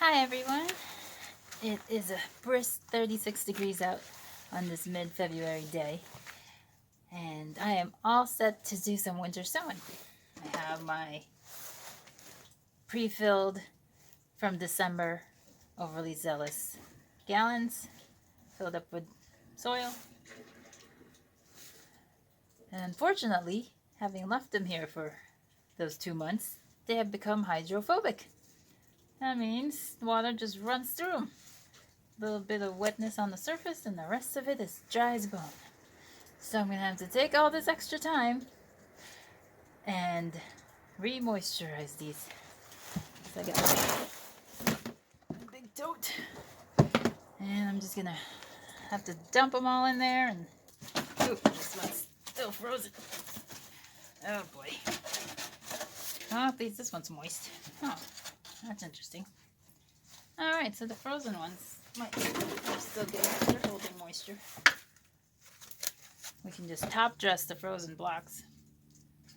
Hi everyone, it is a brisk 36 degrees out on this mid-February day, and I am all set to do some winter sewing. I have my pre-filled from December overly zealous gallons filled up with soil, and unfortunately, having left them here for those 2 months, they have become hydrophobic. That means water just runs through them. A little bit of wetness on the surface and the rest of it is dry as a bone. So I'm going to have to take all this extra time and re-moisturize these. So I got a big tote, and I'm just going to have to dump them all in there. And ooh, this one's still frozen. Oh boy. Oh, at least this one's moist. Oh, that's interesting. Alright, so the frozen ones might still get they're holding moisture. We can just top dress the frozen blocks,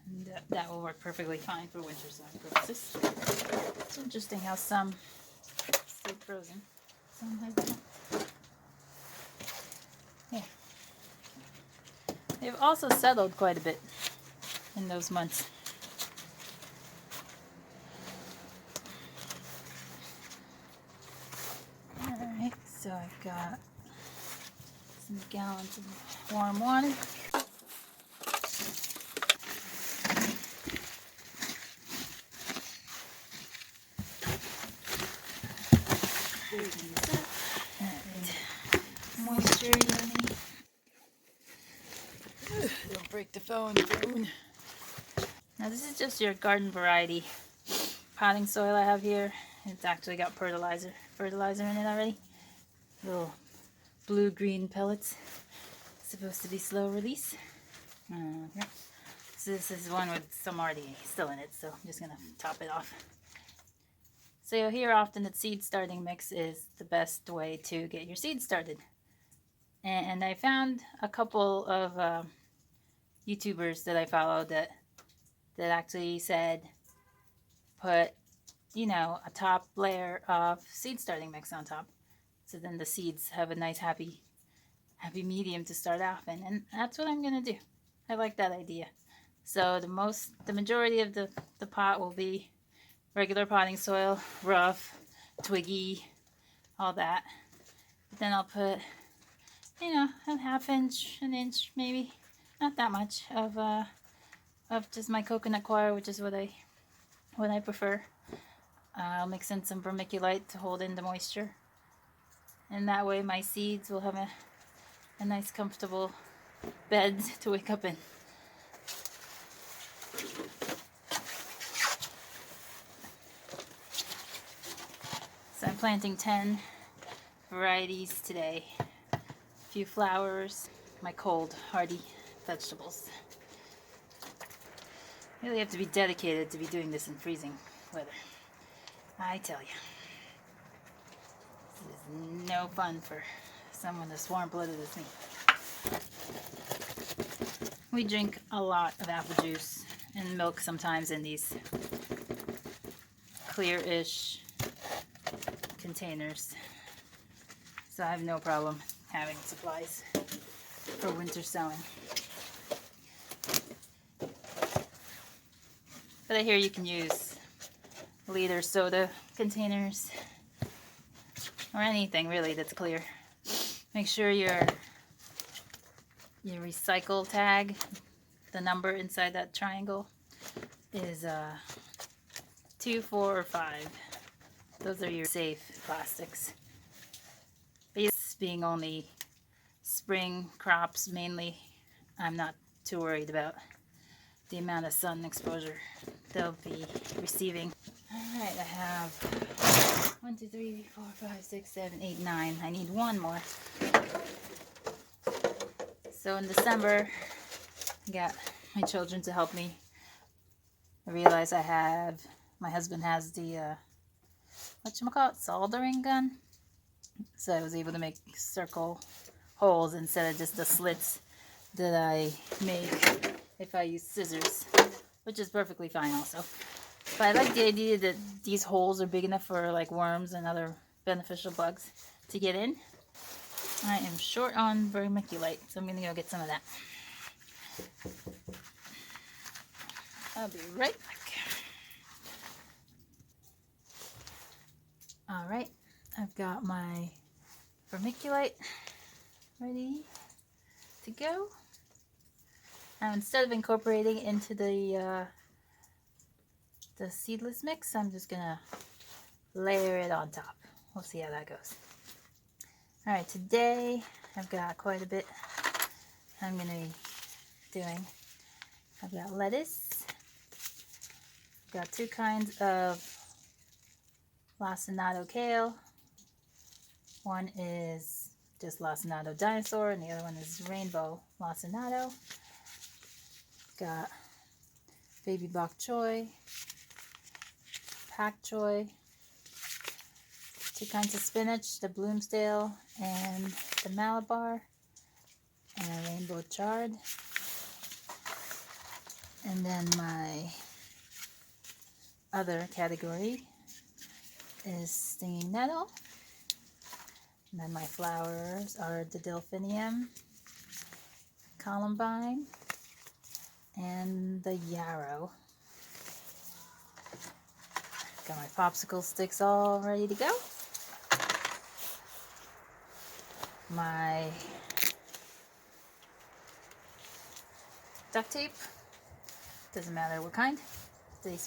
and that will work perfectly fine for winter sewing purposes. It's interesting how some stay frozen, some have not. Yeah. They've also settled quite a bit in those months. Alright, so I've got some gallons of warm water. Moisture, yummy. Don't break the phone. Now this is just your garden variety potting soil I have here. It's actually got fertilizer in it already. Little blue-green pellets. Supposed to be slow release. So this is one with some already still in it, so I'm just gonna top it off. So you'll hear often that seed starting mix is the best way to get your seeds started. And I found a couple of YouTubers that I follow that actually said put, a top layer of seed starting mix on top, so then the seeds have a nice happy medium to start off in, and that's what I'm gonna do. I like that idea. So the majority of the pot will be regular potting soil, rough, twiggy, all that. But then I'll put, a half inch, an inch maybe, not that much, of just my coconut coir, which is what I prefer. I'll mix in some vermiculite to hold in the moisture, and that way my seeds will have a nice comfortable bed to wake up in. So I'm planting 10 varieties today. A few flowers, my cold, hardy vegetables. You really have to be dedicated to be doing this in freezing weather. I tell you. This is no fun for someone as warm-blooded as me. We drink a lot of apple juice and milk sometimes in these clear-ish containers, so I have no problem having supplies for winter sewing. But I hear you can use liter soda containers or anything really that's clear. Make sure your recycle tag, the number inside that triangle, is 2, 4, or 5. Those are your safe plastics. This being only spring crops mainly, I'm not too worried about the amount of sun exposure they'll be receiving. Alright, I have 1, 2, 3, 4, 5, 6, 7, 8, 9. I need one more. So in December, I got my children to help me. I realized my husband has the, soldering gun. So I was able to make circle holes instead of just the slits that I make if I use scissors, which is perfectly fine also. But I like the idea that these holes are big enough for like worms and other beneficial bugs to get in. I am short on vermiculite, so I'm going to go get some of that. I'll be right back. Alright, I've got my vermiculite ready to go. Now instead of incorporating into the seedless mix, I'm just going to layer it on top. We'll see how that goes. Alright, today I've got quite a bit I'm going to be doing. I've got lettuce. I've got two kinds of lacinato kale. One is just lacinato dinosaur and the other one is rainbow lacinato. Got baby bok choy, pak choy, two kinds of spinach, the Bloomsdale and the Malabar, and a rainbow chard. And then my other category is stinging nettle. And then my flowers are the delphinium, columbine, and the yarrow. Got my popsicle sticks all ready to go. My duct tape, doesn't matter what kind. They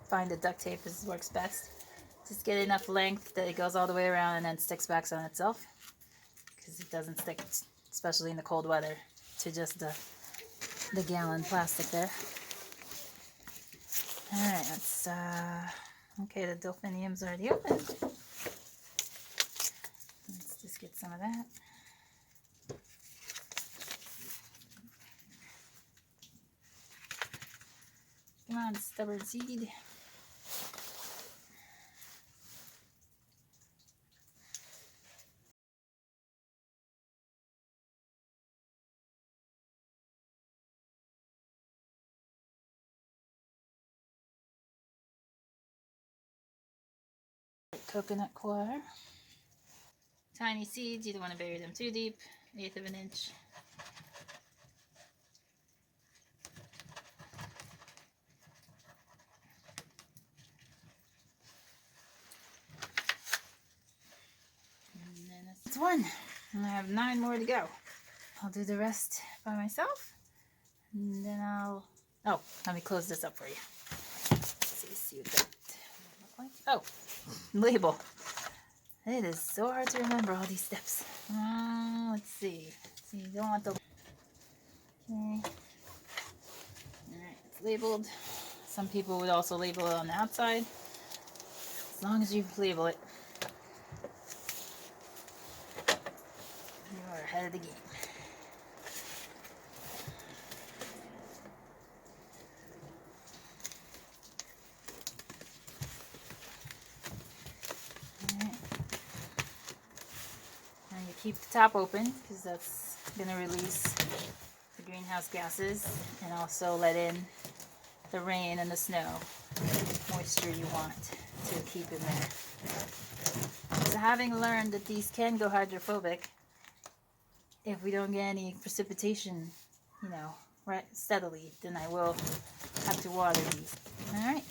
find that duct tape works best. Just get enough length that it goes all the way around and then sticks back on itself, because it doesn't stick, especially in the cold weather, to just the gallon plastic there. Alright, let's okay, the delphinium's already open. Let's just get some of that. Come on, stubborn seed. Coconut coir. Tiny seeds, you don't want to bury them too deep, 1/8 of an inch. And then that's one. And I have 9 more to go. I'll do the rest by myself. And then oh, let me close this up for you. Let's see what that look like. Oh, label. It is so hard to remember all these steps. Let's see. You don't want the... Okay. Alright, it's labeled. Some people would also label it on the outside. As long as you label it, you are ahead of the game. Alright. Now you keep the top open, because that's going to release the greenhouse gases and also let in the rain and the snow moisture you want to keep in there. So having learned that these can go hydrophobic, if we don't get any precipitation, right steadily, then I will have to water these. Alright.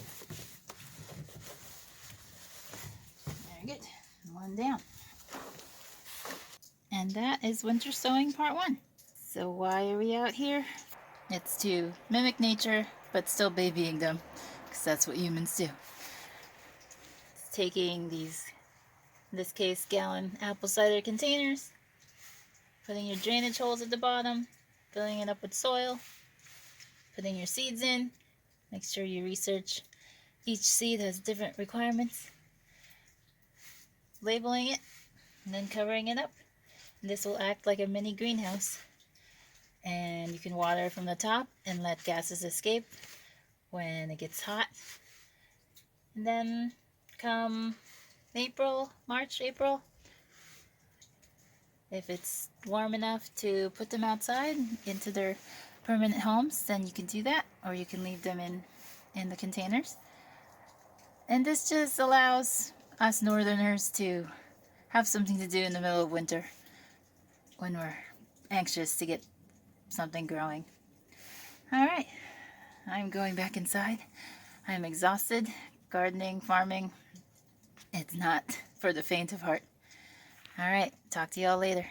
Very good. One down. And that is winter sowing part 1. So why are we out here? It's to mimic nature, but still babying them, because that's what humans do. It's taking these, in this case, gallon apple cider containers, putting your drainage holes at the bottom, filling it up with soil, putting your seeds in. Make sure you research each seed has different requirements. Labeling it, and then covering it up. And this will act like a mini greenhouse. And you can water from the top and let gases escape when it gets hot. And then come March, April, if it's warm enough to put them outside into their permanent homes, then you can do that, or you can leave them in the containers. And this just allows us northerners to have something to do in the middle of winter when we're anxious to get something growing. Alright, I'm going back inside. I'm exhausted. Gardening, farming, it's not for the faint of heart. Alright, talk to y'all later.